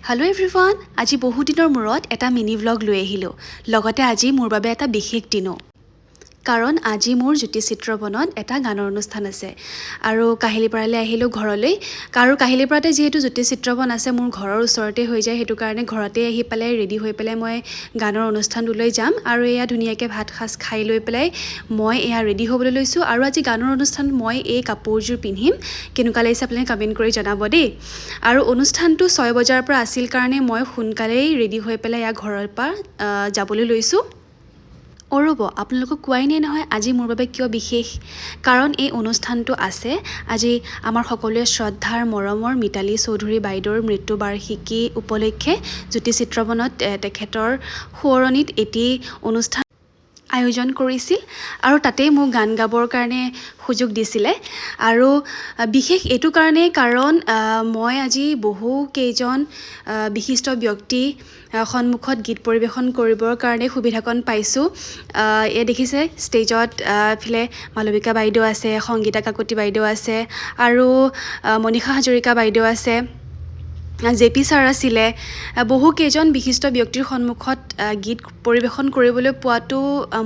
Hello everyone, আজি বহু দিনৰ মূৰত এটা মিনি ভ্লগ লৈ আহিলো। লগতে আজি মোৰ বাবে এটা বিশেষ দিনো। কাৰণ আজি মোৰ জ্যোতিচিত্ৰবনত এটা গানৰ অনুষ্ঠান আছে। আৰু কাহিলিপাৰালৈ আহিলো ঘৰলৈ। আৰু কাহিলিপাৰাতে যেহেতু জ্যোতিচিত্ৰবন আছে মোৰ ঘৰৰ ওচৰতে হৈ যায়, হেতু কাৰণে ঘৰতে আহি পেলাই ৰেডি হৈ পেলাই মই গানৰ অনুষ্ঠানলৈ যাম আৰু এয়া ধুনীয়াকৈ ভাত খাজ খাই লৈ পেলাই মই এয়া ৰেডি হ'বলৈ লৈছো আৰু আজি গানৰ অনুষ্ঠান মই এই কাপোৰযোৰ পিন্ধিম। কেনেকুৱা লাগিছে আপুনি কমেন্ট কৰি জনাব দেই। আৰু অনুষ্ঠানটো 6 বজাৰ পৰা আছিল কাৰণে মই সোনকালেই ৰেডি হৈ পেলাই এয়া ঘৰৰ পৰা যাবলৈ লৈছো। ৰ'ব আপোনালোকক কোৱাই নাই নহয় আজি মোৰ বাবে কিয় বিশেষ, কাৰণ এই অনুষ্ঠানটো আছে আজি আমাৰ সকলোৱে শ্ৰদ্ধাৰ মৰমৰ মিতালী চৌধুৰী বাইদেউৰ মৃত্যুবাৰ্ষিকী উপলক্ষে জ্যোতিচিত্ৰবনত তেখেতৰ সোঁৱৰণিত এটি অনুষ্ঠান আয়োজন কৰিছিল আৰু তাতেই মোক গান গাবৰ কাৰণে সুযোগ দিছিলে। আৰু বিশেষ এইটো কাৰণে কাৰণ মই আজি বহু কেইজন বিশিষ্ট ব্যক্তি সন্মুখত গীত পৰিৱেশন কৰিবৰ কাৰণে সুবিধাকণ পাইছোঁ। এই দেখিছে ষ্টেজত ফিলে মালবিকা বাইদেউ আছে, সংগীতা কাকতি বাইদেউ আছে আৰু মনিষা হাজৰিকা বাইদেউ আছে, জেপি ছাৰ আছিলে। বহু কেইজন বিশিষ্ট ব্যক্তিৰ সন্মুখত গীত পৰিৱেশন কৰিবলৈ পোৱাটো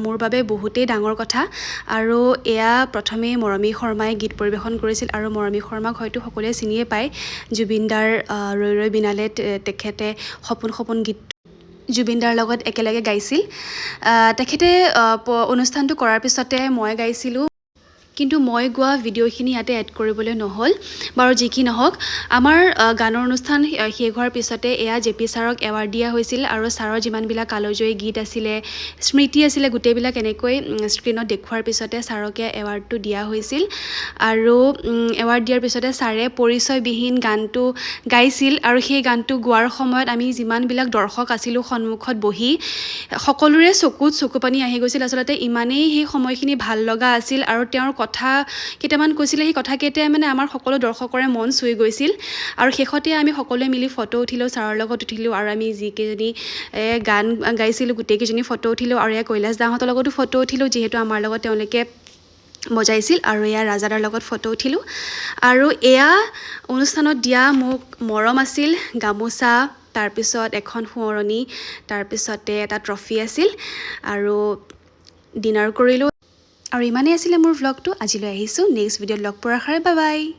মোৰ বাবে বহুতেই ডাঙৰ কথা। আৰু এয়া প্ৰথমে মৰমী শৰ্মাই গীত পৰিৱেশন কৰিছিল আৰু মৰমী শৰ্মাক হয়তো সকলোৱে চিনিয়ে পায়। জুবিনদাৰ ৰৈ ৰৈ বিনালে তেখেতে সপোন সপোন গীত জুবিনদাৰ লগত একেলগে গাইছিল। তেখেতে অনুষ্ঠানটো কৰাৰ পিছতে মই গাইছিলোঁ, কিন্তু মই গোৱা ভিডিঅ'খিনি ইয়াতে এড কৰিবলৈ নহ'ল। বাৰু যি কি নহওক, আমাৰ গানৰ অনুষ্ঠান শেষ হোৱাৰ পিছতে এয়া জেপি ছাৰক এৱাৰ্ড দিয়া হৈছিল আৰু ছাৰৰ যিমানবিলাক কালজয়ী গীত আছিলে, স্মৃতি আছিলে, গোটেইবিলাক এনেকৈ স্ক্ৰীণত দেখুৱাৰ পিছতে ছাৰকে এৱাৰ্ডটো দিয়া হৈছিল। আৰু এৱাৰ্ড দিয়াৰ পিছতে ছাৰে পৰিচয়বিহীন গানটো গাইছিল আৰু সেই গানটো গোৱাৰ সময়ত আমি যিমানবিলাক দৰ্শক আছিলোঁ সন্মুখত বহি সকলোৰে চকুত চকুপানী আহি গৈছিল। আচলতে ইমানেই সেই সময়খিনি ভাল লগা আছিল আৰু তেওঁৰ কথা কেইটামান কৈছিলে, সেই কথাকেইটাই মানে আমাৰ সকলো দৰ্শকৰে মন চুই গৈছিল। আৰু শেষতে আমি সকলোৱে মিলি ফটো উঠিলোঁ, ছাৰৰ লগত উঠিলোঁ আৰু আমি যিকেইজনী গান গাইছিলোঁ গোটেইকেইজনী ফটো উঠিলোঁ আৰু এয়া কৈলাশ দাহঁতৰ লগতো ফটো উঠিলোঁ, যিহেতু আমাৰ লগত তেওঁলোকে বজাইছিল। আৰু এয়া ৰাজাদাৰ লগত ফটো উঠিলোঁ। আৰু এয়া অনুষ্ঠানত দিয়া মোক মৰম আছিল, গামোচা, তাৰপিছত এখন সোঁৱৰণি, তাৰপিছতে এটা ট্ৰফি আছিল আৰু ডিনাৰ কৰিলোঁ। আৰু ইমানেই আছিলে মোৰ ভ্লগটো। আজিলৈ আহিছোঁ, নেক্সট ভিডিঅ'ত লগ পোৱাৰ আশাৰে বাই বাই।